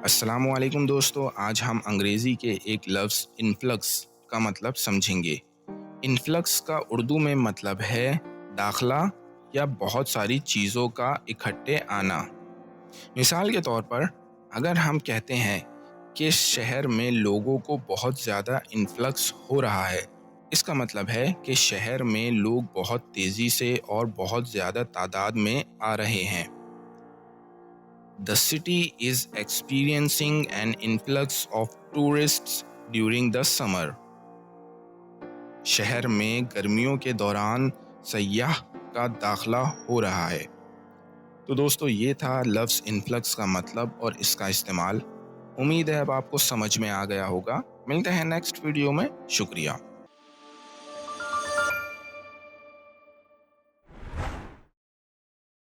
السلام علیکم دوستو، آج ہم انگریزی کے ایک لفظ انفلکس کا مطلب سمجھیں گے۔ انفلکس کا اردو میں مطلب ہے داخلہ یا بہت ساری چیزوں کا اکٹھے آنا۔ مثال کے طور پر اگر ہم کہتے ہیں کہ شہر میں لوگوں کو بہت زیادہ انفلکس ہو رہا ہے، اس کا مطلب ہے کہ شہر میں لوگ بہت تیزی سے اور بہت زیادہ تعداد میں آ رہے ہیں۔ The city is experiencing an influx of tourists during the summer. شہر میں گرمیوں کے دوران سیاح کا داخلہ ہو رہا ہے۔ تو دوستو، یہ تھا لفظ انفلکس کا مطلب اور اس کا استعمال۔ امید ہے اب آپ کو سمجھ میں آ گیا ہوگا۔ ملتے ہیں نیکسٹ ویڈیو میں۔ شکریہ۔